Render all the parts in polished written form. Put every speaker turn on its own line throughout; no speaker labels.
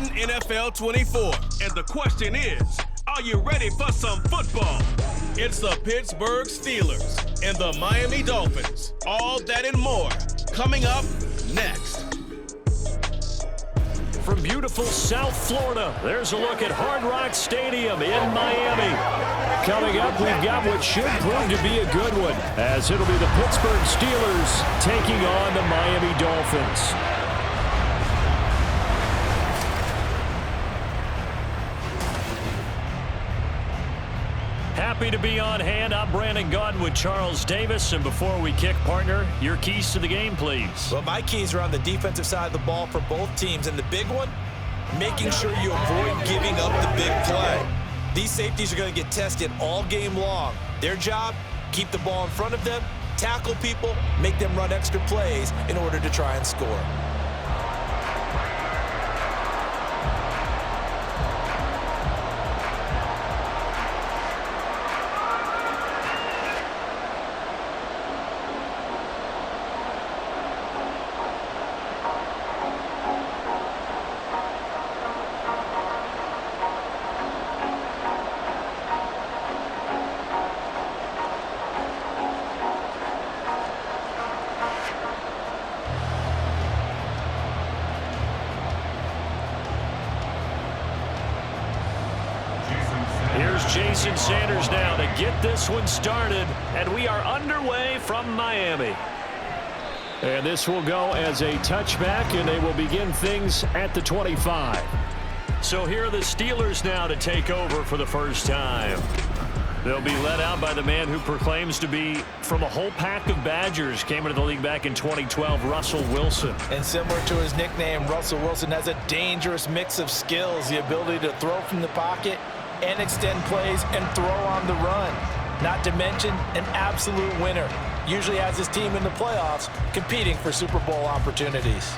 Madden NFL 24. And the question is, are you ready for some football? It's the Pittsburgh Steelers and the Miami Dolphins. All that and more coming up next.
From beautiful South Florida, there's a look at Hard Rock Stadium in Miami. Coming up, we've got what should prove to be a good one, as it'll be the Pittsburgh Steelers taking on the Miami Dolphins. Happy to be on hand. I'm Brandon Gaudin with Charles Davis. And before we kick, partner, your keys to the game, please.
Well, my keys are on the defensive side of the ball for both teams. And the big one, making sure you avoid giving up the big play. These safeties are going to get tested all game long. Their job, keep the ball in front of them, tackle people, make them run extra plays in order to try and score.
Jason Sanders now to get this one started, and we are underway from Miami. And this will go as a touchback, and they will begin things at the 25. So here are the Steelers now to take over for the first time. They'll be led out by the man who proclaims to be from a whole pack of Badgers. Came into the league back in 2012, Russell Wilson.
And similar to his nickname, Russell Wilson has a dangerous mix of skills, the ability to throw from the pocket and extend plays and throw on the run. Not to mention an absolute winner. Usually has his team in the playoffs competing for Super Bowl opportunities.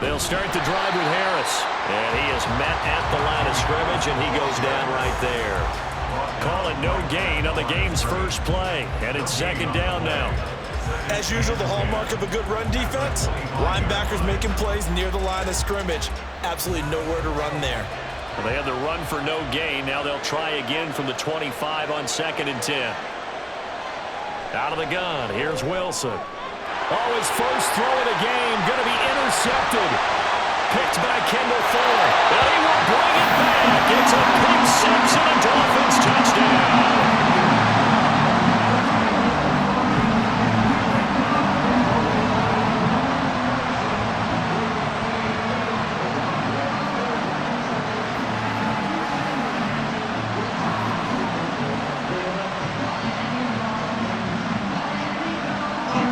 They'll start the drive with Harris. And he is met at the line of scrimmage, and he goes down right there. Call it no gain on the game's first play. And it's second down now.
As usual, the hallmark of a good run defense, linebackers making plays near the line of scrimmage. Absolutely nowhere to run there.
Well, they had the run for no gain. Now they'll try again from the 25 on 2nd and 10. Out of the gun, here's Wilson. Oh, his first throw of the game, going to be intercepted. Picked by Kendall Fuller. And he will bring it back. It's a pick six and a Dolphins touchdown.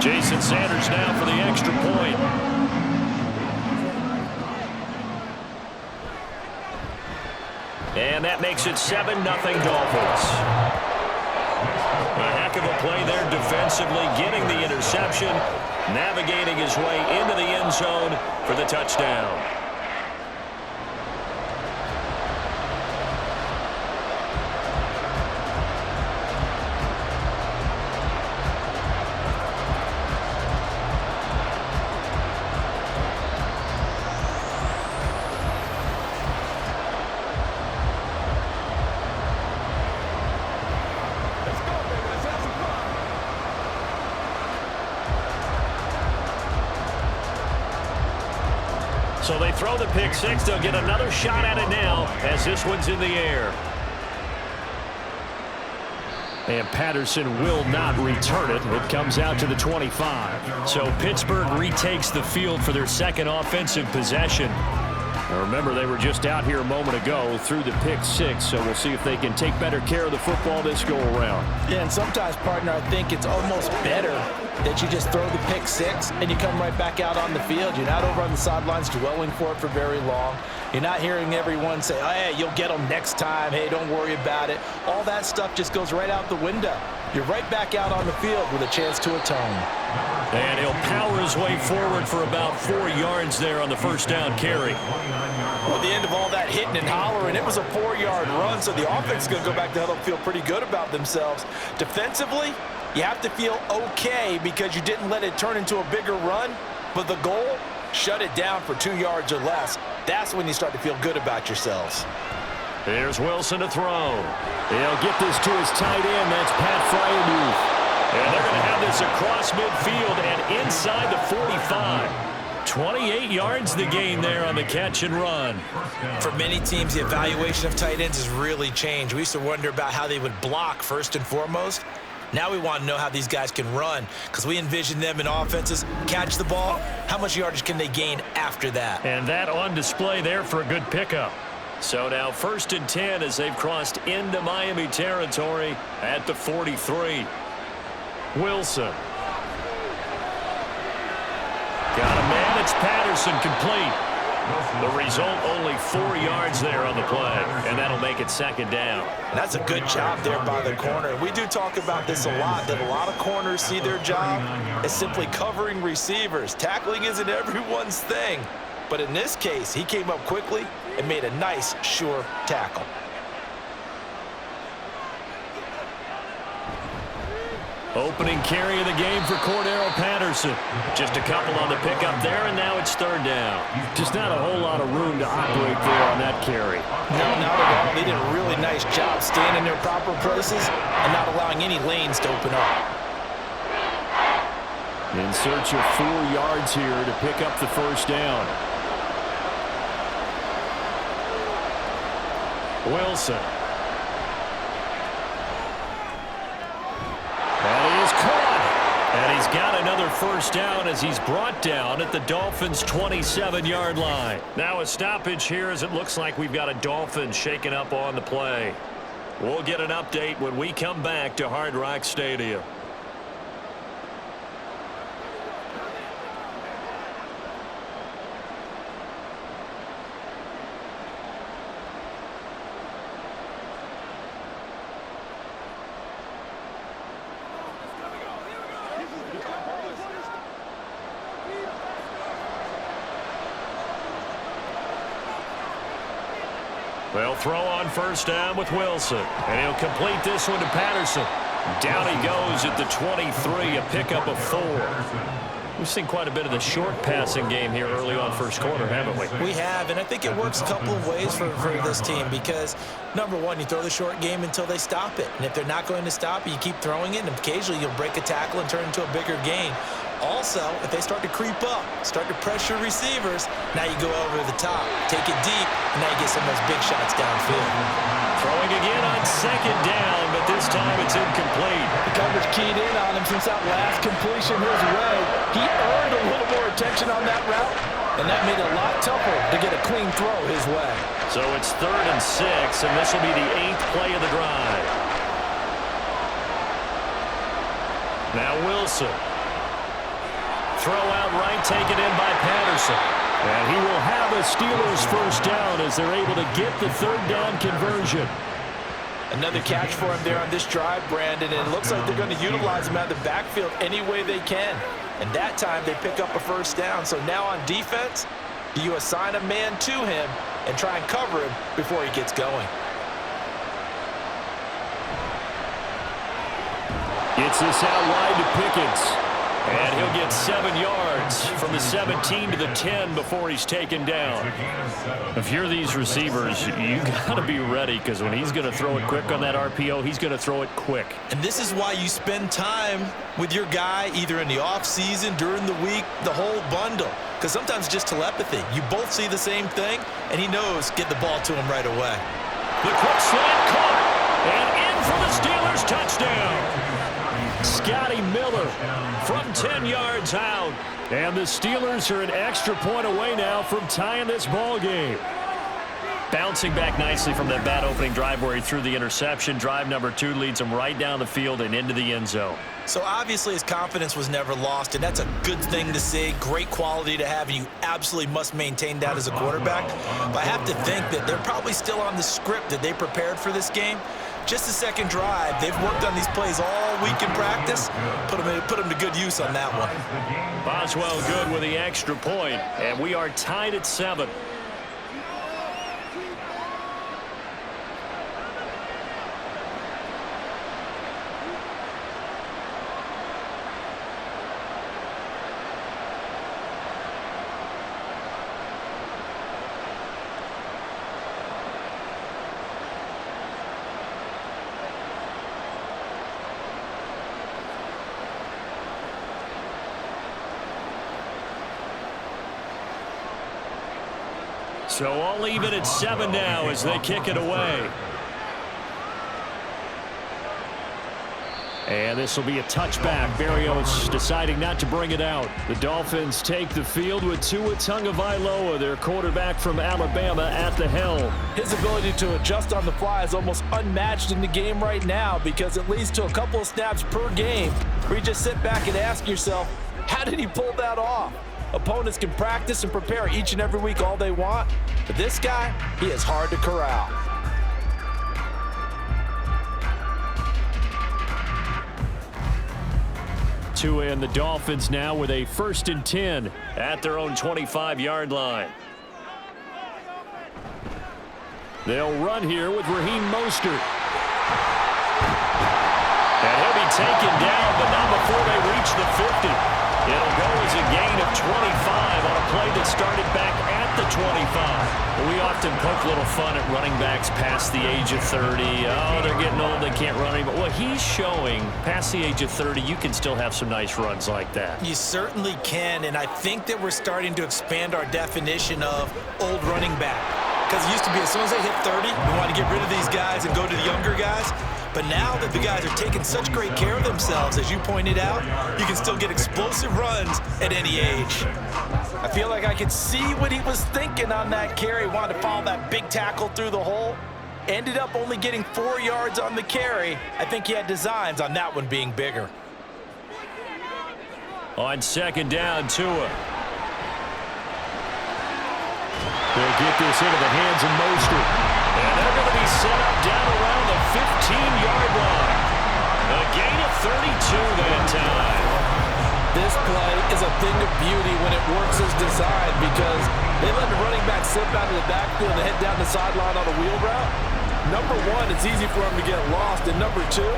Jason Sanders now for the extra point. And that makes it 7-0 Dolphins. A heck of a play there defensively, getting the interception, navigating his way into the end zone for the touchdown. So they throw the pick six. They'll get another shot at it now as this one's in the air. And Patterson will not return it. It comes out to the 25. So Pittsburgh retakes the field for their second offensive possession. Now remember, they were just out here a moment ago through the pick six, so we'll see if they can take better care of the football this go around.
Yeah, and sometimes, partner, I think it's almost better that you just throw the pick six and you come right back out on the field. You're not over on the sidelines dwelling for it for very long. You're not hearing everyone say, oh, hey, you'll get them next time. Hey, don't worry about it. All that stuff just goes right out the window. You're right back out on the field with a chance to atone.
And he'll power his way forward for about 4 yards there on the first down carry.
Well, at the end of all that hitting and hollering, it was a 4-yard run, so the offense is going to go back to huddle and feel pretty good about themselves. Defensively, you have to feel okay because you didn't let it turn into a bigger run, but the goal, shut it down for 2 yards or less. That's when you start to feel good about yourselves.
Here's Wilson to throw. He'll get this to his tight end. That's Pat Fryermuth. And they're going to have this across midfield and inside the 45. 28 yards the gain there on the catch and run.
For many teams, the evaluation of tight ends has really changed. We used to wonder about how they would block first and foremost. Now we want to know how these guys can run because we envision them in offenses, catch the ball, how much yardage can they gain after that?
And that on display there for a good pickup. So now 1st and 10 as they've crossed into Miami territory at the 43. Wilson. Got a man. It's Patterson complete. The result, only 4 yards there on the play, and that'll make it 2nd down.
And that's a good job there by the corner. We do talk about this a lot, that a lot of corners see their job as simply covering receivers. Tackling isn't everyone's thing. But in this case, he came up quickly and made a nice, sure tackle.
Opening carry of the game for Cordero Patterson. Just a couple on the pickup there, and now it's 3rd down. Just not a whole lot of room to operate there on that carry.
No, not at all. They did a really nice job staying in their proper places and not allowing any lanes to open up.
In search of 4 yards here to pick up the 1st down. Wilson. That is caught. And he's got another 1st down as he's brought down at the Dolphins' 27-yard line. Now a stoppage here as it looks like we've got a Dolphins shaking up on the play. We'll get an update when we come back to Hard Rock Stadium. They'll throw on 1st down with Wilson. And he'll complete this one to Patterson. Down he goes at the 23, a pickup of 4. We've seen quite a bit of the short passing game here early on 1st quarter, haven't we?
We have, and I think it works a couple of ways for this team because, number one, you throw the short game until they stop it. And if they're not going to stop it, you keep throwing it, and occasionally you'll break a tackle and turn it into a bigger gain. Also, if they start to creep up, start to pressure receivers, now you go over the top, take it deep, and now you get some of those big shots downfield.
Throwing again on 2nd down, but this time it's incomplete.
The coverage keyed in on him since that last completion his way. He earned a little more attention on that route, and that made it a lot tougher to get a clean throw his way.
So it's 3rd and 6, and this will be the 8th play of the drive. Now Wilson. Throw out right, taken in by Patterson. And he will have a Steelers 1st down as they're able to get the 3rd down conversion.
Another catch for him there on this drive, Brandon, and it looks like they're going to utilize him out of the backfield any way they can. And that time they pick up a 1st down. So now on defense, do you assign a man to him and try and cover him before he gets going?
Gets this out wide to Pickens. And he'll get 7 yards from the 17 to the 10 before he's taken down. If you're these receivers, you got to be ready because when he's going to throw it quick on that RPO, he's going to throw it quick.
And this is why you spend time with your guy either in the offseason, during the week, the whole bundle. Because sometimes just telepathy. You both see the same thing, and he knows get the ball to him right away.
The quick slant caught. And in for the Steelers touchdown. Scotty Miller from 10 yards out. And the Steelers are an extra point away now from tying this ball game. Bouncing back nicely from that bad opening drive where he threw the interception. Drive number 2 leads him right down the field and into the end zone.
So obviously his confidence was never lost, and that's a good thing to see. Great quality to have, and you absolutely must maintain that as a quarterback. But I have to think that they're probably still on the script that they prepared for this game. Just the second drive, they've worked on these plays all week in practice. Put them to good use on that one.
Boswell good with the extra point, and we are tied at 7. So all even at 7 now as they kick it away. And this will be a touchback. Berrios deciding not to bring it out. The Dolphins take the field with Tua Tagovailoa, their quarterback from Alabama, at the helm.
His ability to adjust on the fly is almost unmatched in the game right now because it leads to a couple of snaps per game where you just sit back and ask yourself, how did he pull that off? Opponents can practice and prepare each and every week all they want, but this guy, he is hard to corral.
Tua and the Dolphins now with a 1st and 10 at their own 25-yard line. They'll run here with Raheem Mostert. And he'll be taken down, but not before they reach the 50. It'll go as a gain of 25 on a play that started back at the 25. We often poke a little fun at running backs past the age of 30. Oh, they're getting old, they can't run anymore. Well, he's showing past the age of 30, you can still have some nice runs like that.
You certainly can, and I think that we're starting to expand our definition of old running back. Because it used to be as soon as they hit 30, we want to get rid of these guys and go to the younger guys. But now that the guys are taking such great care of themselves, as you pointed out, you can still get explosive runs at any age.
I feel like I could see what he was thinking on that carry. Wanted to follow that big tackle through the hole. Ended up only getting 4 yards on the carry. I think he had designs on that one being bigger.
On 2nd down, Tua. They'll get this into the hands of Mostert. And they're going to be set up down around the 15-yard line. A gain of 32 that time.
This play is a thing of beauty when it works as designed because they let the running back slip out of the backfield and head down the sideline on a wheel route. Number one, it's easy for him to get lost. And number two,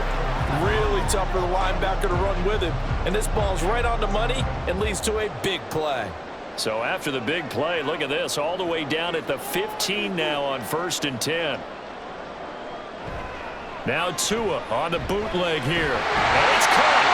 really tough for the linebacker to run with him. And this ball's right on the money and leads to a big play.
So after the big play, look at this, all the way down at the 15 now on 1st and 10. Now Tua on the bootleg here. And it's caught.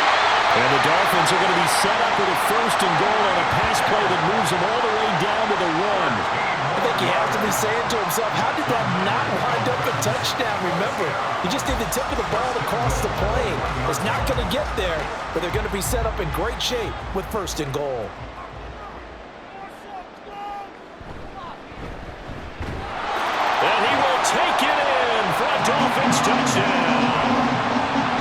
And the Dolphins are going to be set up with a 1st and goal on a pass play that moves them all the way down to the 1.
I think he has to be saying to himself, how did that not wind up a touchdown? Remember, he just did the tip of the ball across the plane. It's not going to get there, but they're going to be set up in great shape with 1st and goal.
And he will take it in for a Dolphins touchdown.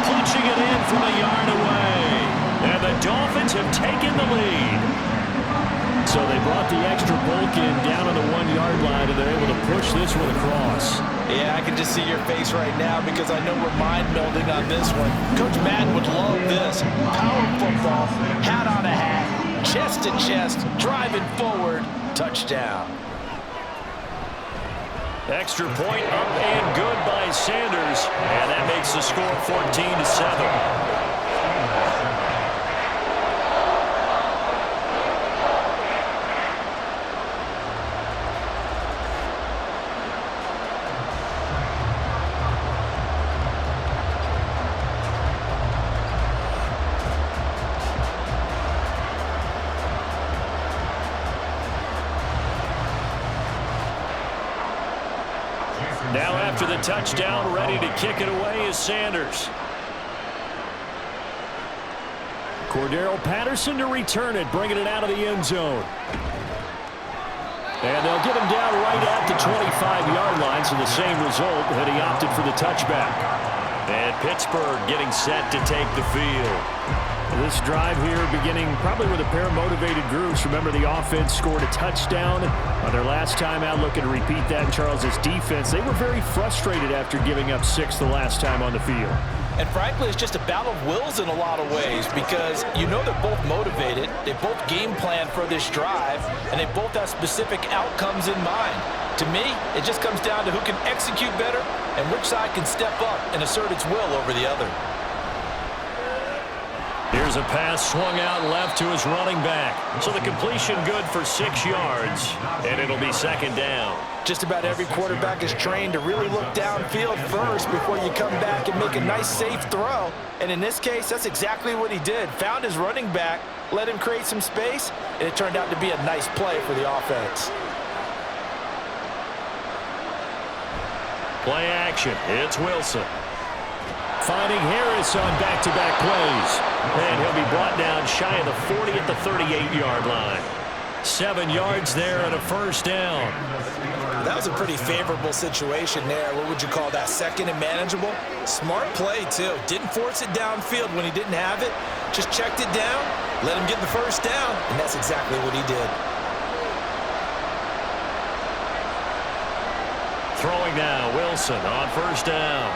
Punching it in from a yard away. And the Dolphins have taken the lead. So they brought the extra bulk in down on the 1-yard line, and they're able to push this one across.
Yeah, I can just see your face right now because I know we're mind melding on this one. Coach Madden would love this. Power football, hat on a hat, chest to chest, driving forward, touchdown.
Extra point up and good by Sanders, and that makes the score 14-7. Now after the touchdown, ready to kick it away is Sanders. Cordero Patterson to return it, bringing it out of the end zone. And they'll get him down right at the 25-yard line, so the same result had he opted for the touchback. And Pittsburgh getting set to take the field. This drive here beginning probably with a pair of motivated groups. Remember, the offense scored a touchdown on their last time out. Looking to repeat that in Charles' defense. They were very frustrated after giving up 6 the last time on the field.
And frankly, it's just a battle of wills in a lot of ways because you know they're both motivated, they both game plan for this drive, and they both have specific outcomes in mind. To me, it just comes down to who can execute better and which side can step up and assert its will over the other.
Here's a pass swung out left to his running back. So the completion good for 6 yards, and it'll be second down.
Just about every quarterback is trained to really look downfield first before you come back and make a nice, safe throw. And in this case, that's exactly what he did. Found his running back, let him create some space, and it turned out to be a nice play for the offense.
Play action. It's Wilson. Finding Harris on back-to-back plays. And he'll be brought down shy of the 40 at the 38-yard line. 7 yards there and a first down.
That was a pretty favorable situation there. What would you call that? Second and manageable? Smart play, too. Didn't force it downfield when he didn't have it. Just checked it down, let him get the first down, and that's exactly what he did.
Throwing now, Wilson on first down.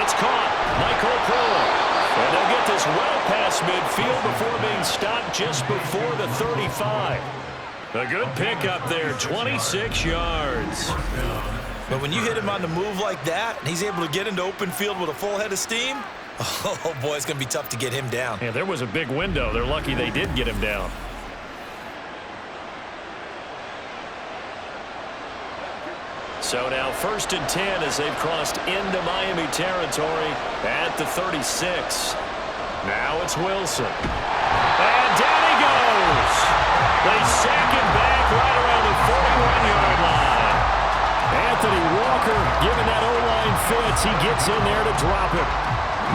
It's caught. Michael Pruitt. And they'll get this well past midfield before being stopped just before the 35. A good pickup there, 26 yards.
But when you hit him on the move like that, and he's able to get into open field with a full head of steam, oh boy, it's going to be tough to get him down.
Yeah, there was a big window. They're lucky they did get him down. So now 1st and 10 as they've crossed into Miami territory at the 36. Now it's Wilson. And down he goes. They sack him back right around the 41-yard line. Anthony Walker giving that O-line fits. He gets in there to drop it.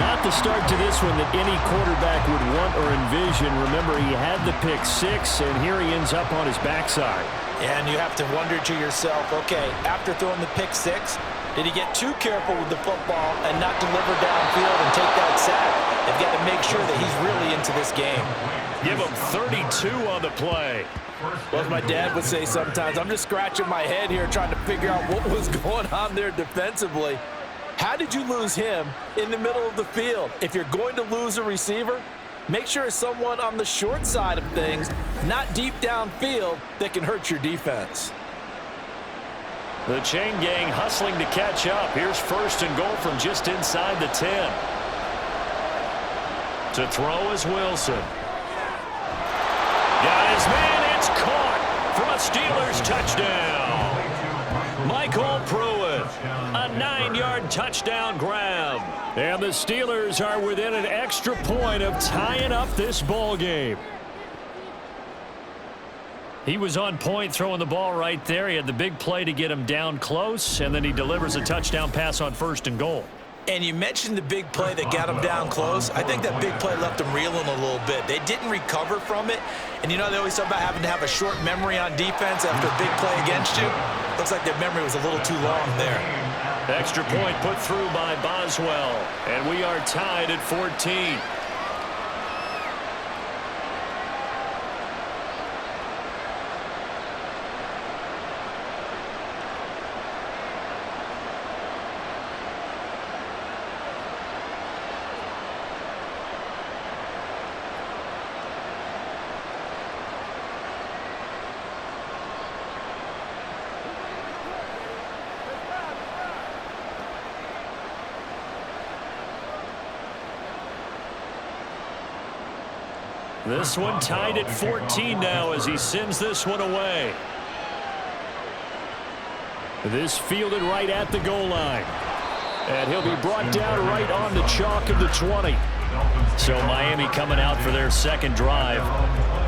Not the start to this one that any quarterback would want or envision. Remember, he had the pick 6, and here he ends up on his backside.
And you have to wonder to yourself, okay, after throwing the pick 6, did he get too careful with the football and not deliver downfield and take that sack? They've got to make sure that he's really into this game.
Give him 32 on the play.
Well, as my dad would say sometimes, I'm just scratching my head here trying to figure out what was going on there defensively. How did you lose him in the middle of the field? If you're going to lose a receiver, make sure it's someone on the short side of things, not deep downfield, that can hurt your defense.
The chain gang hustling to catch up. Here's 1st and goal from just inside the 10. To throw is Wilson. Got his man. It's caught for a Steelers touchdown. Michael Pruitt, a 9-yard touchdown grab. And the Steelers are within an extra point of tying up this ball game. He was on point throwing the ball right there. He had the big play to get him down close, and then he delivers a touchdown pass on 1st and goal.
And you mentioned the big play that got him down close. I think that big play left him reeling a little bit. They didn't recover from it. And you know, they always talk about having to have a short memory on defense after a big play against you. Looks like their memory was a little too long there.
Extra point put through by Boswell. And we are tied at 14. This one tied at 14 now as he sends this one away. This fielded right at the goal line. And he'll be brought down right on the chalk of the 20. So Miami coming out for their second drive.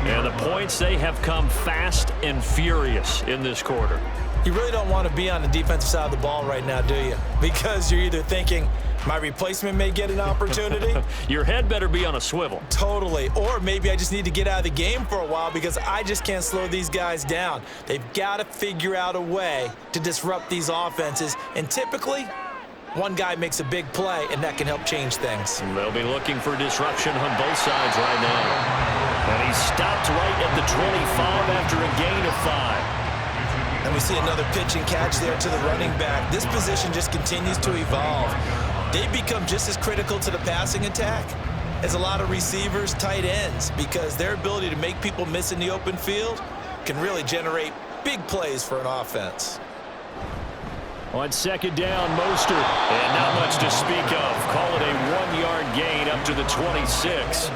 And the points, they have come fast and furious in this quarter.
You really don't want to be on the defensive side of the ball right now, do you? Because you're either thinking, My replacement may get an opportunity.
Your head better be on a swivel.
Totally. Or maybe I just need to get out of the game for a while because I just can't slow these guys down. They've got to figure out a way to disrupt these offenses. And typically, one guy makes a big play, and that can help change things.
They'll be looking for disruption on both sides right now. And he stopped right at the 25 after a gain of 5.
And we see another pitch and catch there to the running back. This position just continues to evolve. They become just as critical to the passing attack as a lot of receivers, tight ends, because their ability to make people miss in the open field can really generate big plays for an offense.
On second down, Mostert. And not much to speak of. Call it a 1-yard gain up to the 26.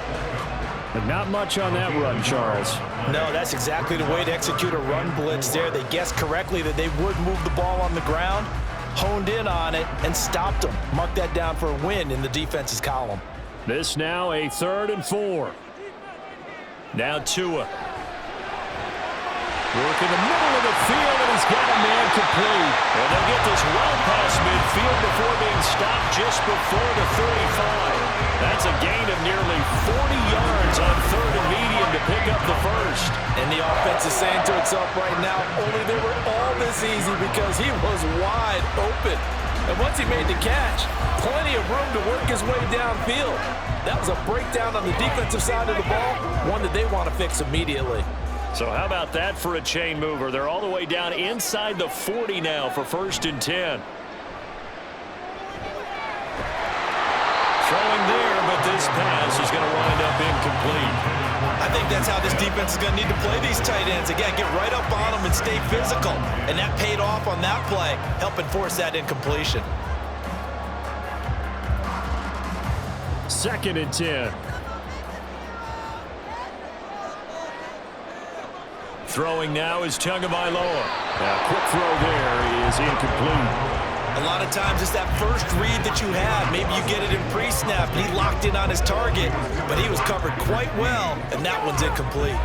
But not much on that run, Charles.
No, that's exactly the way to execute a run blitz there. They guessed correctly that they would move the ball on the ground, honed in on it, and stopped them. Mark that down for a win in the defense's column.
This now a 3rd and 4. Now Tua. Work in the middle of the field, and he's got a man complete. And they'll get this well past midfield before being stopped just before the 35. That's a gain of nearly 40 yards on 3rd and medium to pick up the first.
And the offense is saying to itself right now, only they were all this easy because he was wide open. And once he made the catch, plenty of room to work his way downfield. That was a breakdown on the defensive side of the ball, one that they want to fix immediately.
So how about that for a chain mover? They're all the way down inside the 40 now for 1st and 10. Throwing there, but this pass is going to wind up incomplete.
I think that's how this defense is going to need to play these tight ends. Again, get right up on them and stay physical. And that paid off on that play, helping force that incompletion.
2nd and 10. Throwing now is Tagovailoa. Quick throw there is incomplete.
A lot of times it's that first read that you have. Maybe you get it in pre-snap, and he locked in on his target, but he was covered quite well, and that one's incomplete.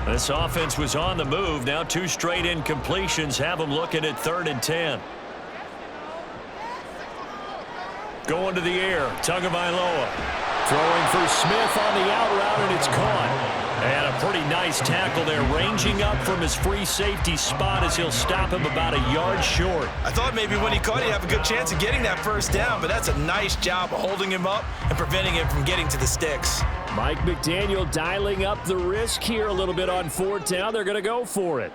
This offense was on the move. Now 2 straight incompletions have them looking at 3rd and 10. Going to the air, Tagovailoa. Throwing for Smith on the out route, and it's caught. And a pretty nice tackle there, ranging up from his free safety spot as he'll stop him about a yard short.
I thought maybe when he caught, he'd have a good chance of getting that first down, but that's a nice job of holding him up and preventing him from getting to the sticks.
Mike McDaniel dialing up the risk here a little bit on 4th down. They're going to go for it.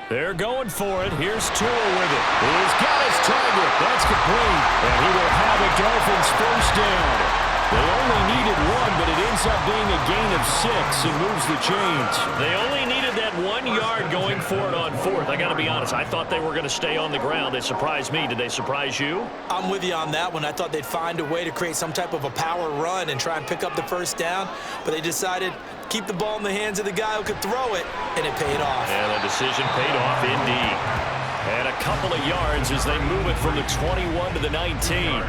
They're going for it. Here's Tua with it. He's got his target. That's complete. And he will have a Dolphins first down. They only needed 1, but it ends up being a gain of 6 and moves the chains. They only needed that 1 yard going for it on 4th. I got to be honest. I thought they were going to stay on the ground. They surprised me. Did they surprise you?
I'm with you on that one. I thought they'd find a way to create some type of a power run and try and pick up the first down, but they decided keep the ball in the hands of the guy who could throw it, and it paid off.
And the decision paid off indeed. And a couple of yards as they move it from the 21 to the 19.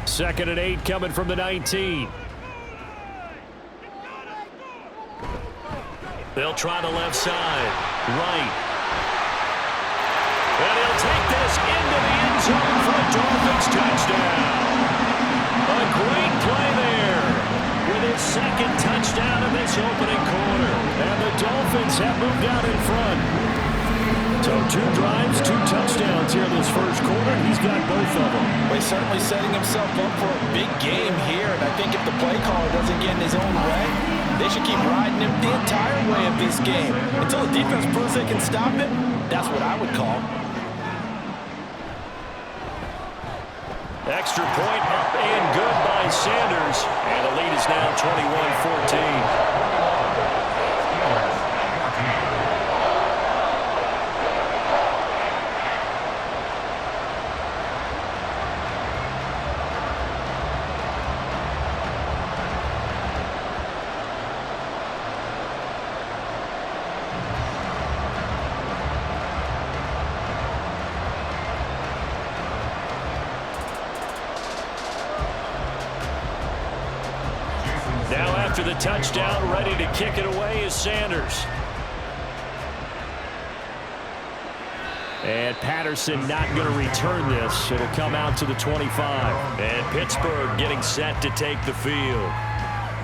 2nd and 8 coming from the 19. They'll try the left side. Right. And he'll take this into the end zone for a Dolphins touchdown. A great play there with his 2nd touchdown of this opening quarter. And the Dolphins have moved out in front. So 2 drives, 2 touchdowns here this first quarter. He's got both of them.
Well, he's certainly setting himself up for a big game here. And I think if the play caller doesn't get in his own way, they should keep riding him the entire way of this game. Until the defense proves they can stop it, that's what I would call.
Extra point up and good by Sanders. And the lead is now 21-14. after the touchdown. Ready to kick it away is Sanders. And Patterson not going to return this. It'll come out to the 25. And Pittsburgh getting set to take the field.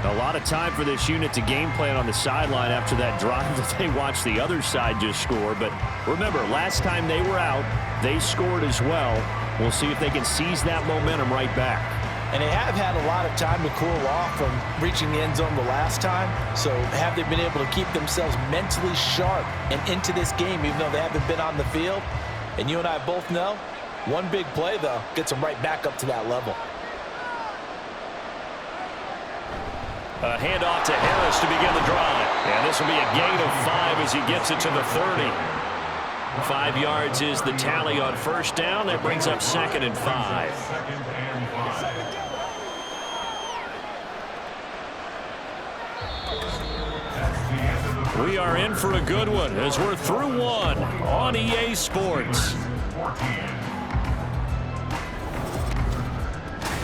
A lot of time for this unit to game plan on the sideline after that drive that they watched the other side just score. But remember, last time they were out, they scored as well. We'll see if they can seize that momentum right back.
And they have had a lot of time to cool off from reaching the end zone the last time. So have they been able to keep themselves mentally sharp and into this game, even though they haven't been on the field? And you and I both know, one big play, though, gets them right back up to that level.
A handoff to Harris to begin the drive. And this will be a gain of 5 as he gets it to the 30. 5 yards is the tally on first down. That brings up 2nd and 5. We are in for a good one as we're through one on EA Sports.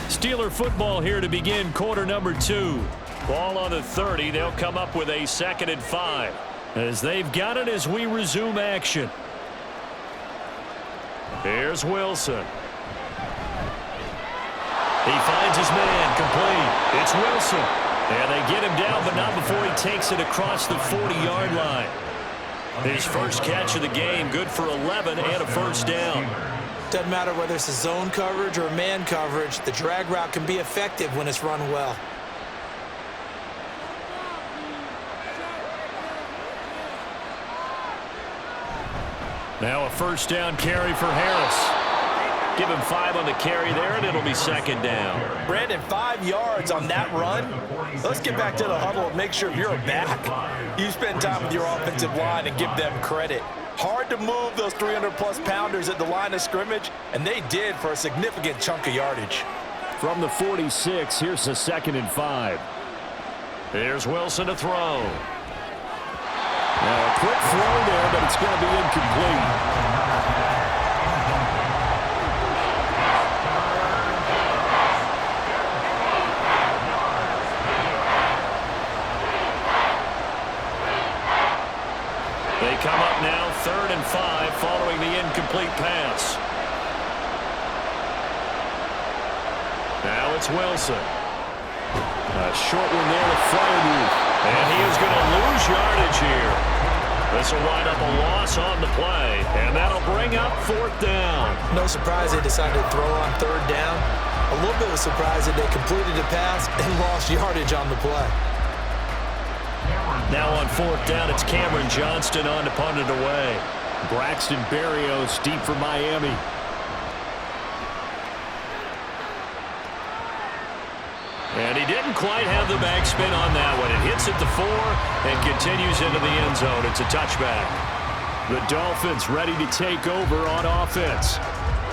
Steeler football here to begin quarter number 2. Ball on the 30. They'll come up with a 2nd and 5 as they've got it as we resume action. Here's Wilson. He finds his man complete. It's Wilson. And they get him down, but not before he takes it across the 40-yard line. His first catch of the game, good for 11 and a first down.
Doesn't matter whether it's a zone coverage or man coverage, the drag route can be effective when it's run well.
Now a first down carry for Harris. Give him 5 on the carry there, and it'll be 2nd down.
Brandon, 5 yards on that run. Let's get back to the huddle and make sure if you're a back, you spend time with your offensive line and give them credit. Hard to move those 300-plus pounders at the line of scrimmage, and they did for a significant chunk of yardage.
From the 46, here's a 2nd and 5. Here's Wilson to throw. Now a quick throw there, but it's going to be incomplete. They come up now 3rd and 5 following the incomplete pass. Now it's Wilson. A short one there with Freiermuth. And he is going to lose yardage here. This will wind up a loss on the play. And that'll bring up 4th down.
No surprise they decided to throw on 3rd down. A little bit of a surprise that they completed the pass and lost yardage on the play.
Now on 4th down, it's Cameron Johnston on to punt it away. Braxton Berrios deep for Miami. And he didn't quite have the backspin on that one. It hits at the 4 and continues into the end zone. It's a touchback. The Dolphins ready to take over on offense.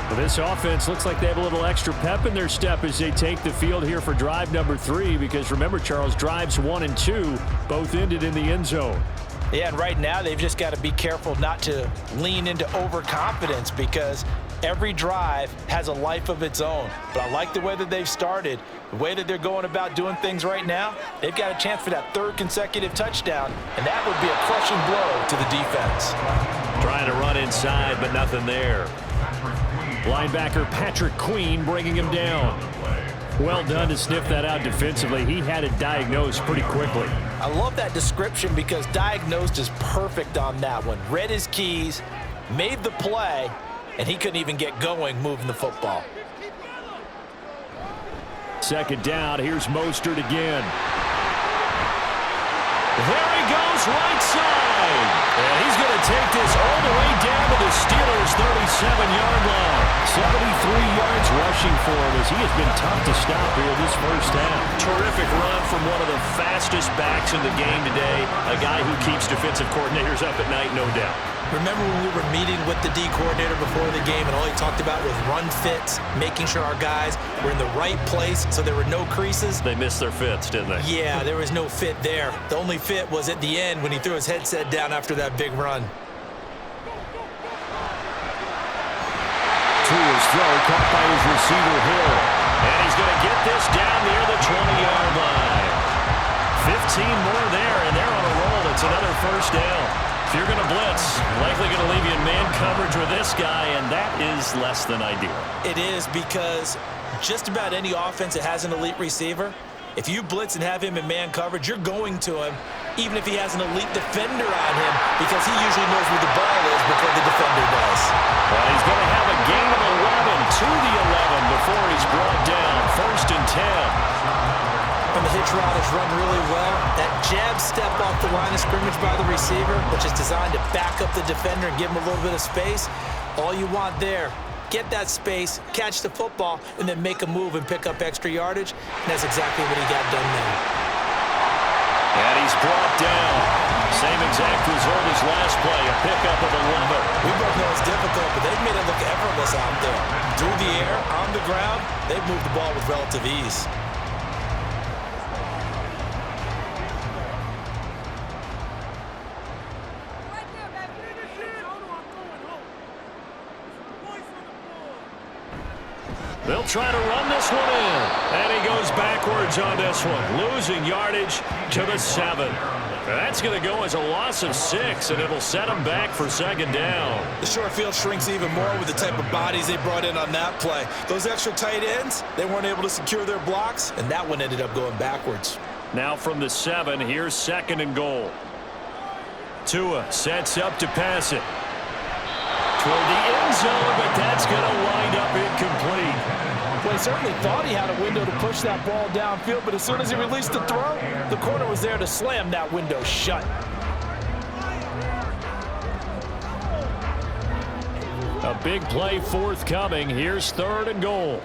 Well, this offense looks like they have a little extra pep in their step as they take the field here for drive number 3, because remember, Charles, drives 1 and 2 both ended in the end zone.
Yeah, and right now they've just got to be careful not to lean into overconfidence, because every drive has a life of its own. But I like the way that they've started, the way that they're going about doing things right now. They've got a chance for that 3rd consecutive touchdown, and that would be a crushing blow to the defense.
Trying to run inside, but nothing there. Linebacker Patrick Queen bringing him down. Well done to sniff that out defensively. He had it diagnosed pretty quickly.
I love that description, because diagnosed is perfect on that one. Read his keys, made the play, and he couldn't even get going moving the football.
2nd down. Here's Mostert again. There he goes, right side. And he's going to take this all the way down to the Steelers' 37-yard line. 73 yards rushing for him, as he has been tough to stop here this first half. Terrific run from one of the fastest backs in the game today. A guy who keeps defensive coordinators up at night, no doubt.
Remember when we were meeting with the D coordinator before the game, and all he talked about was run fits, making sure our guys were in the right place so there were no creases?
They missed their fits, didn't they?
Yeah, there was no fit there. The only fit was at the end when he threw his headset down after that big run.
To his throw, caught by his receiver Hill. And he's going to get this down near the 20-yard line. more there, and they're on a roll. It's another first down. If you're going to blitz, likely going to leave you in man coverage with this guy, and that is less than ideal.
It is, because just about any offense that has an elite receiver, if you blitz and have him in man coverage, you're going to him, even if he has an elite defender on him, because he usually knows where the ball is before the defender does.
Well, he's going to have a gain of 11 to the 11 before he's brought down. 1st and 10.
When the hitch route is run really well, that jab step off the line of scrimmage by the receiver, which is designed to back up the defender and give him a little bit of space, all you want there, get that space, catch the football, and then make a move and pick up extra yardage, and that's exactly what he got done there.
And he's brought down. Same exact result as last play, a pickup of 11.
We both know it's difficult, but they've made it look effortless out there. Through the air, on the ground, they've moved the ball with relative ease.
They'll try to run this one in. And he goes backwards on this one, losing yardage to the 7. That's going to go as a loss of 6, and it'll set him back for 2nd down.
The short field shrinks even more with the type of bodies they brought in on that play. Those extra tight ends, they weren't able to secure their blocks, and that one ended up going backwards.
Now from the 7, here's 2nd and goal. Tua sets up to pass it toward the end zone, but that's going to wind up incomplete.
Well, he certainly thought he had a window to push that ball downfield, but as soon as he released the throw, the corner was there to slam that window shut.
A big play forthcoming. Here's 3rd and goal.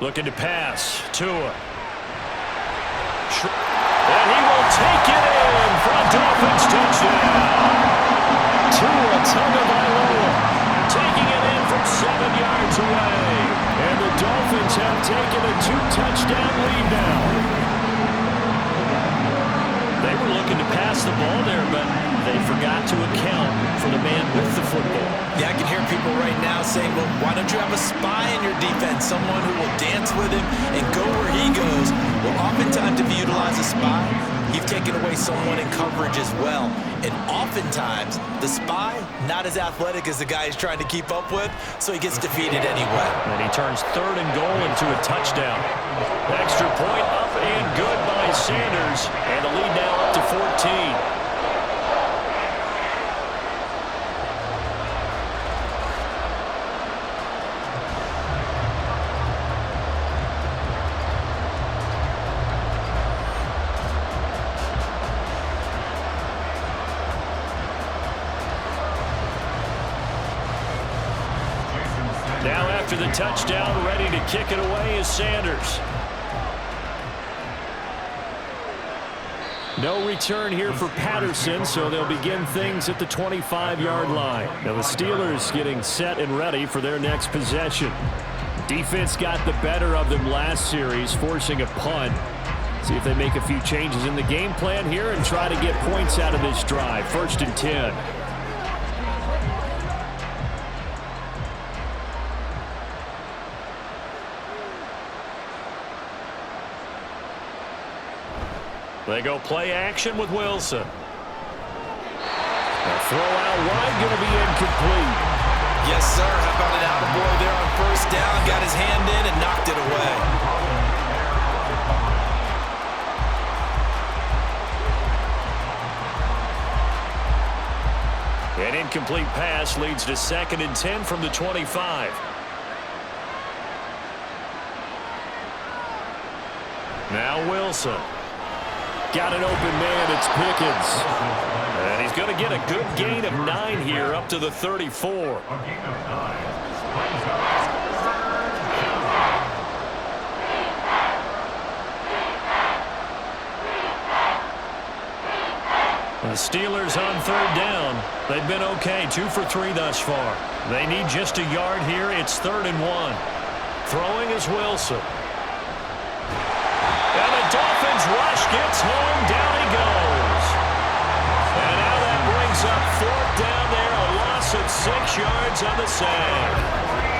Looking to pass. Tua. And he will take it in for a Dolphins touchdown. Tua Tagovailoa taking it in from 7 yards away. And the Dolphins have taken a 2-touchdown lead now. They were looking to pass the ball there, but they forgot to account for the man with the football.
Yeah, I can hear people right now saying, well, why don't you have a spy in your defense, someone who will dance with him and go where he goes? Well, oftentimes if you utilize a spy, you've taken away someone in coverage as well. And oftentimes, the spy, not as athletic as the guy he's trying to keep up with, so he gets defeated anyway.
And he turns 3rd and goal into a touchdown. Extra point up and good by Sanders. And the lead now up to 14. Now after the touchdown, ready to kick it away is Sanders. No return here for Patterson, so they'll begin things at the 25-yard line. Now the Steelers getting set and ready for their next possession. Defense got the better of them last series, forcing a punt. See if they make a few changes in the game plan here and try to get points out of this drive. 1st and 10. They go play action with Wilson. A throw out wide, going to be incomplete.
Yes, sir. How about an attaboy there on 1st down? Got his hand in and knocked it away.
An incomplete pass leads to 2nd and 10 from the 25. Now Wilson. Got an open man, it's Pickens. And he's going to get a good gain of 9 here, up to the 34. The Steelers on 3rd down. They've been okay, 2 for 3 thus far. They need just a yard here. It's 3rd and 1. Throwing is Wilson. And the Dolphins rush gets home. Down he goes. And now that brings up 4th down there. A loss of 6 yards on the sack.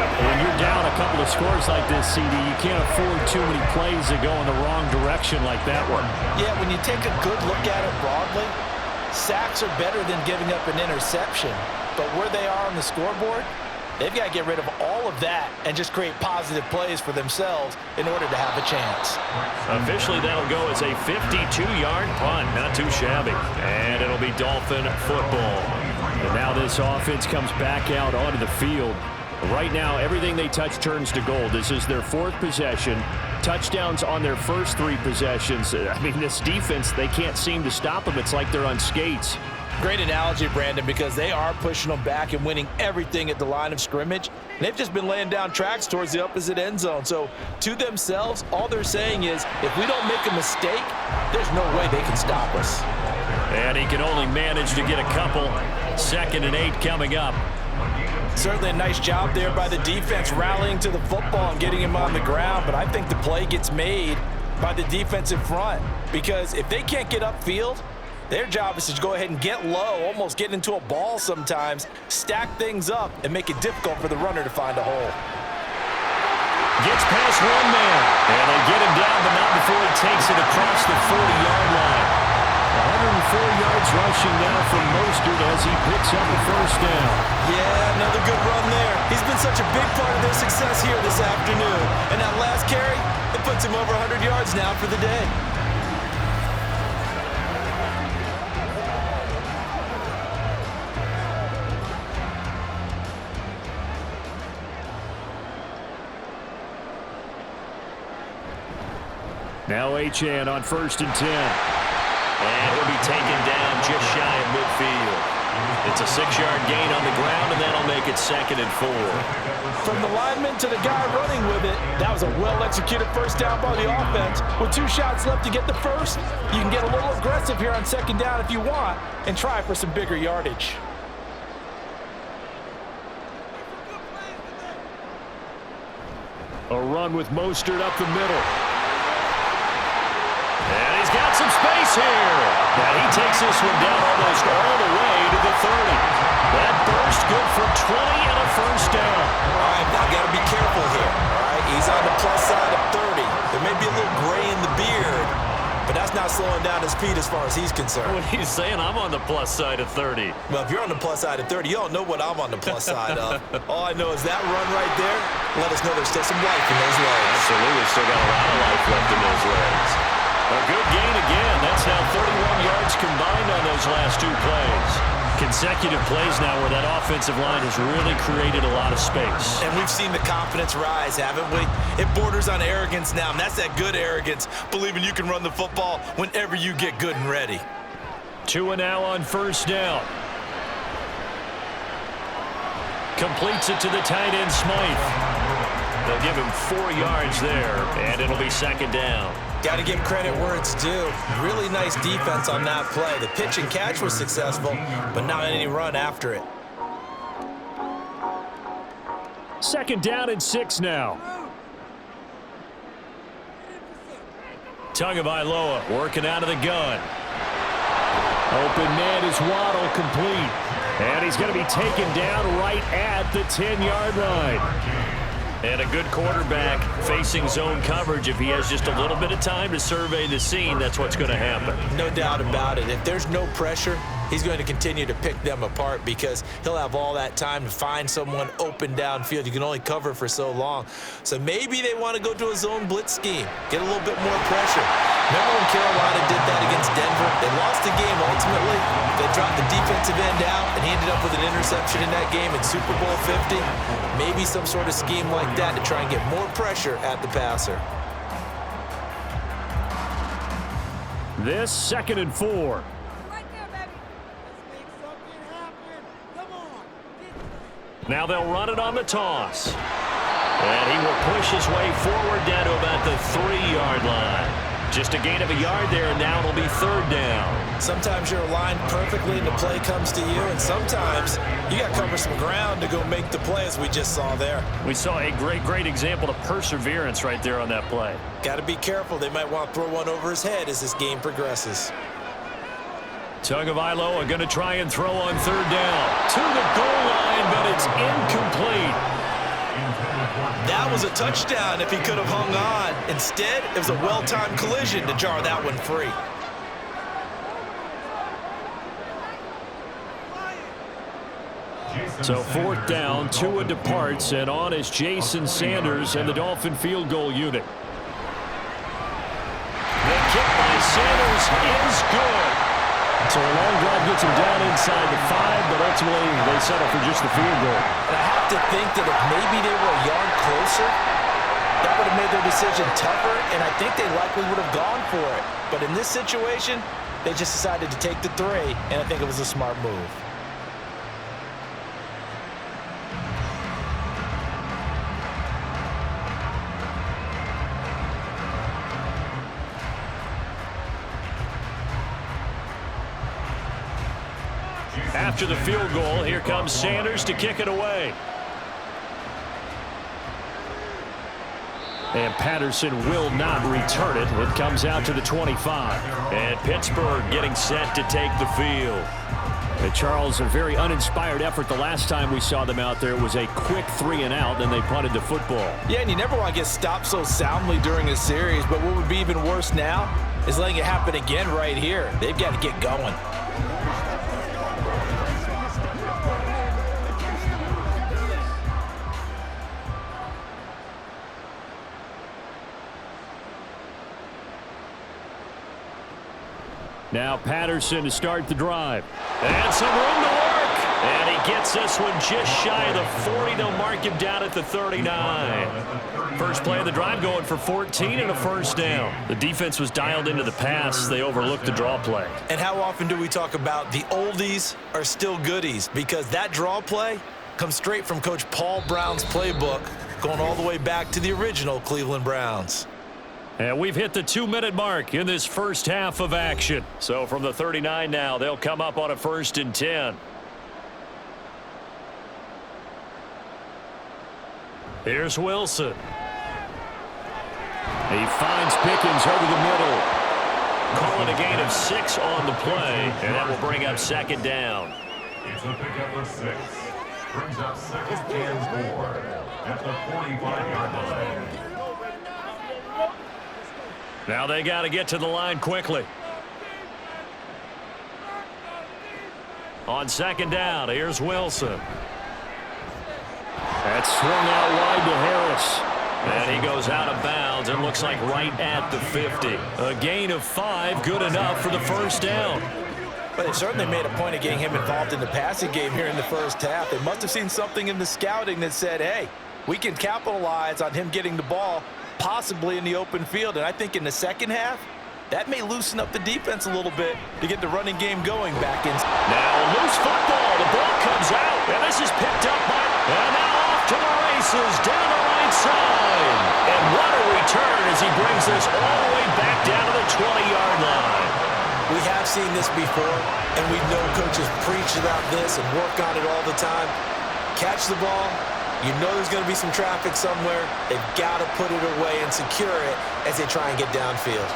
When you're down a couple of scores like this, CD, you can't afford too many plays that go in the wrong direction like that one.
Yeah, when you take a good look at it broadly, sacks are better than giving up an interception. But where they are on the scoreboard, they've got to get rid of all of that and just create positive plays for themselves in order to have a chance.
Officially, that'll go as a 52-yard punt. Not too shabby. And it'll be Dolphin football. And now this offense comes back out onto the field. Right now, everything they touch turns to gold. This is their fourth possession. Touchdowns on their first three possessions. I mean, this defense, they can't seem to stop them. It's like they're on skates.
Great analogy, Brandon, because they are pushing them back and winning everything at the line of scrimmage. They've just been laying down tracks towards the opposite end zone. So to themselves, all they're saying is, if we don't make a mistake, there's no way they can stop us.
And he can only manage to get a couple. 2nd and 8 coming up.
Certainly a nice job there by the defense rallying to the football and getting him on the ground, but I think the play gets made by the defensive front because if they can't get upfield, their job is to go ahead and get low, almost get into a ball sometimes, stack things up, and make it difficult for the runner to find a hole.
Gets past one man, and they get him down, but not before he takes it across the 40-yard line. 104 yards rushing now from Mostert as he picks up a first down.
Yeah, another good run there. He's been such a big part of their success here this afternoon. And that last carry, it puts him over 100 yards now for the day.
Now Achane on 1st and 10. And he'll be taken down just shy of midfield. It's a 6-yard gain on the ground, and that'll make it 2nd and 4.
From the lineman to the guy running with it, that was a well-executed first down by the offense. With 2 shots left to get the first, you can get a little aggressive here on 2nd down if you want and try for some bigger yardage.
A run with Mostert up the middle. And he's got some space here. And he takes this one down almost all the way to the 30. That burst good for 20 and a first down.
All right, now got to be careful here. All right, he's on the plus side of 30. There may be a little gray in the beard, but that's not slowing down his speed as far as he's concerned.
What he's saying, I'm on the plus side of 30.
Well, if you're on the plus side of 30, you don't know what I'm on the plus side of. All I know is that run right there let us know there's still some life in those legs.
Absolutely, still got a lot of life left in those legs. A good gain again. That's now 31 yards combined on those last 2 plays. Consecutive plays now where that offensive line has really created a lot of space.
And we've seen the confidence rise, haven't we? It borders on arrogance now, and that's that good arrogance, believing you can run the football whenever you get good and ready.
2 now on 1st down. Completes it to the tight end, Smythe. They'll give him 4 yards there, and it'll be 2nd down.
Got to give credit where it's due. Really nice defense on that play. The pitch and catch was successful, but not any run after it.
2nd down and 6 now. Tagovailoa working out of the gun. Open man is Waddle, complete. And he's going to be taken down right at the 10-yard line. And a good quarterback facing zone coverage. If he has just a little bit of time to survey the scene, that's what's going to happen.
No doubt about it. If there's no pressure, he's going to continue to pick them apart because he'll have all that time to find someone open downfield. You can only cover for so long. So maybe they want to go to a zone blitz scheme, get a little bit more pressure. Remember when Carolina did that against Denver? They lost the game ultimately. They dropped the defensive end out, and he ended up with an interception in that game in Super Bowl 50. Maybe some sort of scheme like that to try and get more pressure at the passer.
This 2nd and 4. Now they'll run it on the toss. And he will push his way forward down to about the 3-yard line. Just a gain of a yard there, and now it'll be 3rd down.
Sometimes you're aligned perfectly and the play comes to you, and sometimes you got to cover some ground to go make the play, as we just saw there.
We saw a great example of perseverance right there on that play.
Got to be careful. They might want to throw one over his head as this game progresses.
Tagovailoa going to try and throw on 3rd down. To the goal line, but it's incomplete.
That was a touchdown if he could have hung on. Instead, it was a well-timed collision to jar that one free.
So 4th down, Tua departs, and on is Jason Sanders and the Dolphin field goal unit. The kick by Sanders is good. So a long drive gets him down inside the 5, but ultimately they settle for just the field goal.
And I have to think that if maybe they were a yard closer, that would have made their decision tougher, and I think they likely would have gone for it. But in this situation, they just decided to take the 3, and I think it was a smart move.
After the field goal, here comes Sanders to kick it away. And Patterson will not return it. It comes out to the 25. And Pittsburgh getting set to take the field. And Charles, a very uninspired effort the last time we saw them out there. It was a quick 3 and out, then they punted the football.
Yeah, and you never want to get stopped so soundly during a series, but what would be even worse now is letting it happen again right here. They've got to get going.
Now Patterson to start the drive. And some room to work. And he gets this one just shy of the 40. They'll mark him down at the 39. First play of the drive going for 14 and a first down. The defense was dialed into the pass. They overlooked the draw play.
And how often do we talk about the oldies are still goodies? Because that draw play comes straight from Coach Paul Brown's playbook, going all the way back to the original Cleveland Browns.
And we've hit the 2-minute mark in this first half of action. So from the 39 now, they'll come up on a 1st and 10. Here's Wilson. He finds Pickens over the middle. Calling a gain of 6 on the play, and that will bring up 2nd down.
It's a pickup of 6. Brings up 2nd and 4 at the 45-yard line.
Now they got to get to the line quickly. On 2nd down, here's Wilson. That's swung out wide to Harris. And he goes out of bounds and looks like right at the 50. A gain of 5, good enough for the first down.
But they certainly made a point of getting him involved in the passing game here in the first half. They must have seen something in the scouting that said, hey, we can capitalize on him getting the ball possibly in the open field. And I think in the second half, that may loosen up the defense a little bit to get the running game going back in.
Now loose football. The ball comes out. And this is picked up by... And now off to the races down the right side. And what a return as he brings this all the way back down to the 20-yard line.
We have seen this before, and we know coaches preach about this and work on it all the time. Catch the ball. You know there's going to be some traffic somewhere. They've got to put it away and secure it as they try and get downfield.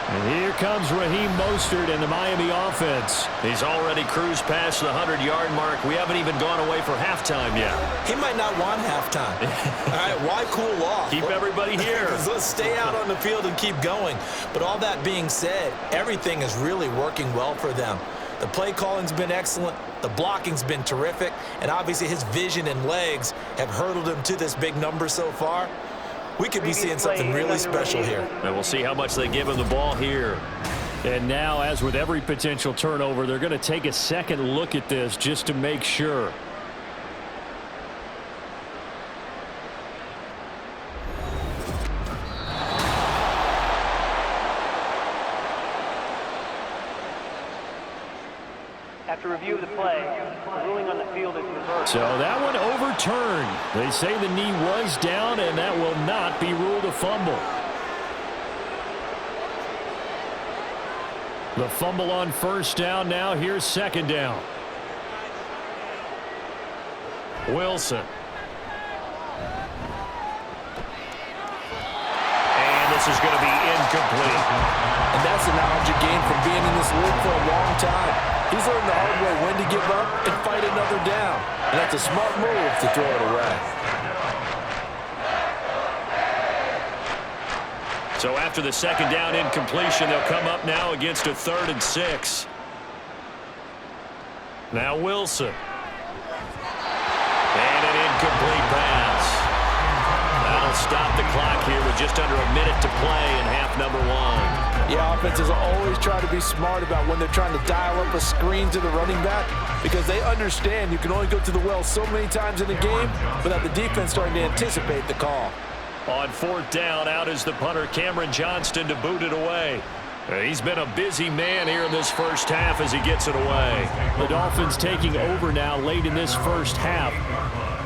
And here comes Raheem Mostert and the Miami offense. He's already cruised past the 100-yard mark. We haven't even gone away for halftime yet.
He might not want halftime. All right, why cool off?
Keep everybody here.
Let's stay out on the field and keep going. But all that being said, everything is really working well for them. The play calling's been excellent. The blocking's been terrific. And obviously his vision and legs have hurdled him to this big number so far. We could be seeing something really special here.
And we'll see how much they give him the ball here. And now, as with every potential turnover, they're going to take a second look at this just to make sure.
After review of the play, the ruling on the field is reversed.
So that one overturned. They say the knee was down, and that will not be ruled a fumble. The fumble on first down now. Here's 2nd down. Wilson. And this is going to be incomplete.
And that's the knowledge you gain from being in this league for a long time. He's learned the hard way when to give up and fight another down. And that's a smart move to throw it away.
So after the second down incompletion, they'll come up now against a 3rd and 6. Now Wilson. And an incomplete pass. That'll stop the clock here with just under a minute to play in half number 1.
Yeah, offenses always try to be smart about when they're trying to dial up a screen to the running back because they understand you can only go to the well so many times in the game without the defense starting to anticipate the call.
On 4th down, out is the punter, Cameron Johnston, to boot it away. He's been a busy man here in this first half as he gets it away. The Dolphins taking over now late in this first half.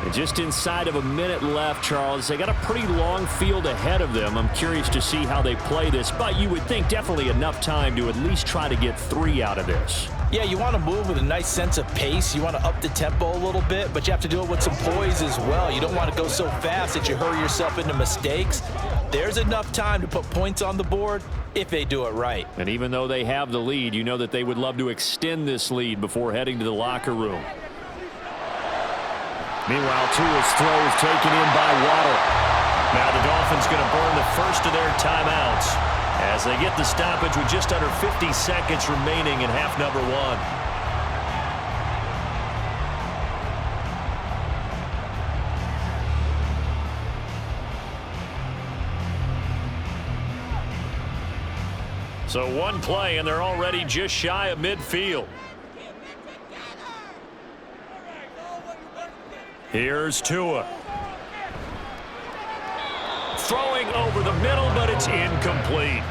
And just inside of a minute left, Charles. They got a pretty long field ahead of them. I'm curious to see how they play this, but you would think definitely enough time to at least try to get 3 out of this.
Yeah, you want to move with a nice sense of pace. You want to up the tempo a little bit, but you have to do it with some poise as well. You don't want to go so fast that you hurry yourself into mistakes. There's enough time to put points on the board if they do it right.
And even though they have the lead, you know that they would love to extend this lead before heading to the locker room. Meanwhile, Tua's throw is taken in by Waddle. Now the Dolphins going to burn the first of their timeouts as they get the stoppage with just under 50 seconds remaining in half number 1. So one play, and they're already just shy of midfield. Here's Tua. Throwing over the middle, but it's incomplete.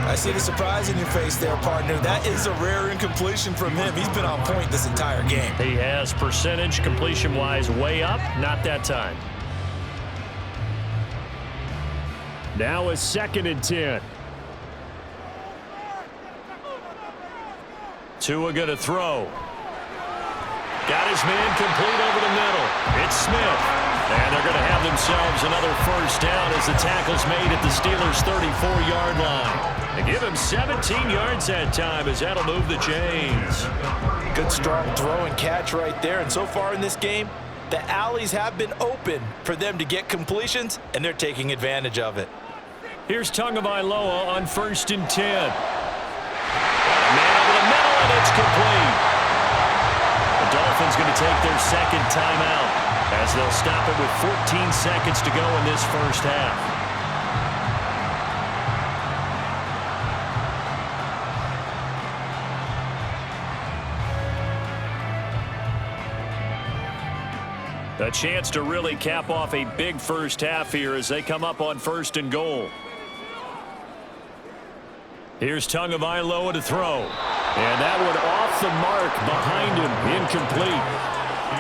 I see the surprise in your face there, partner. That is a rare incompletion from him. He's been on point this entire game.
He has percentage completion-wise way up. Not that time. Now a 2nd and 10. Tua going to throw. Got his man complete over the middle. It's Smith. And they're going to have themselves another first down as the tackle's made at the Steelers' 34-yard line. They give him 17 yards that time as that'll move the chains.
Good strong throw and catch right there. And so far in this game, the alleys have been open for them to get completions, and they're taking advantage of it.
Here's Tagovailoa on 1st and 10. Man over the middle, and it's complete. The Dolphins going to take their 2nd timeout as they'll stop it with 14 seconds to go in this first half. A chance to really cap off a big first half here as they come up on 1st and goal. Here's Tagovailoa to throw. And that one off the mark behind him, incomplete.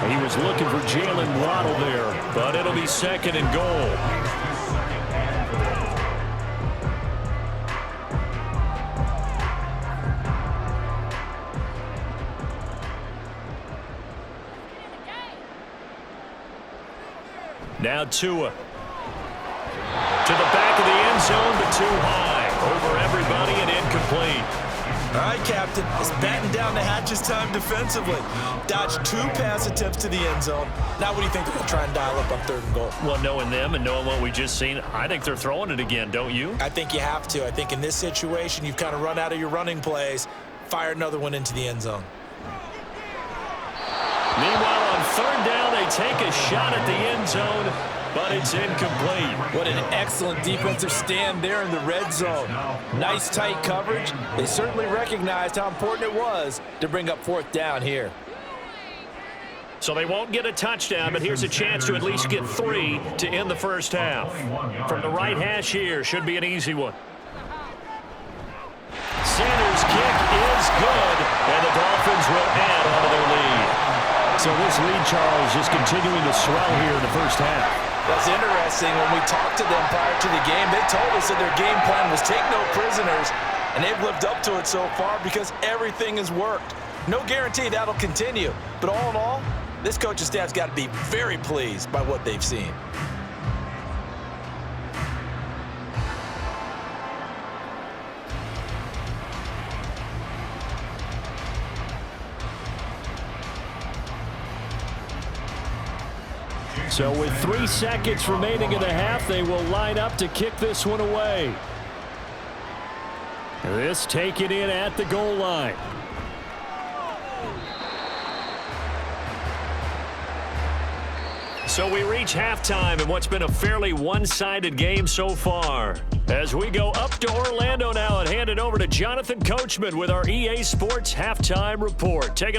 He was looking for Jalen Waddle there, but it'll be 2nd and goal. Now Tua. To the back of the end zone, but too high. Over everybody and incomplete.
All right, Captain. It's batten down the hatches time defensively. Dodged 2 pass attempts to the end zone. Now what do you think they're going to try and dial up on 3rd and goal?
Well, knowing them and knowing what we just seen, I think they're throwing it again, don't you?
I think you have to. I think in this situation, you've kind of run out of your running plays. Fire another one into the end zone.
Meanwhile, on 3rd down, they take a shot at the end zone, but it's incomplete.
What an excellent defensive stand there in the red zone. Nice tight coverage. They certainly recognized how important it was to bring up 4th down here.
So they won't get a touchdown, but here's a chance to at least get 3 to end the first half. From the right hash here, should be an easy one. Sanders' kick is good, and the Dolphins will add onto their lead. So this lead, Charles, just continuing to swell here in the first half.
That's interesting. When we talked to them prior to the game, they told us that their game plan was take no prisoners, and they've lived up to it so far because everything has worked. No guarantee that'll continue, but all in all, this coaching staff's got to be very pleased by what they've seen.
So with 3 seconds remaining in the half, they will line up to kick this one away. This taken in at the goal line. So we reach halftime in what's been a fairly one-sided game so far. As we go up to Orlando now and hand it over to Jonathan Coachman with our EA Sports Halftime Report. Take it away.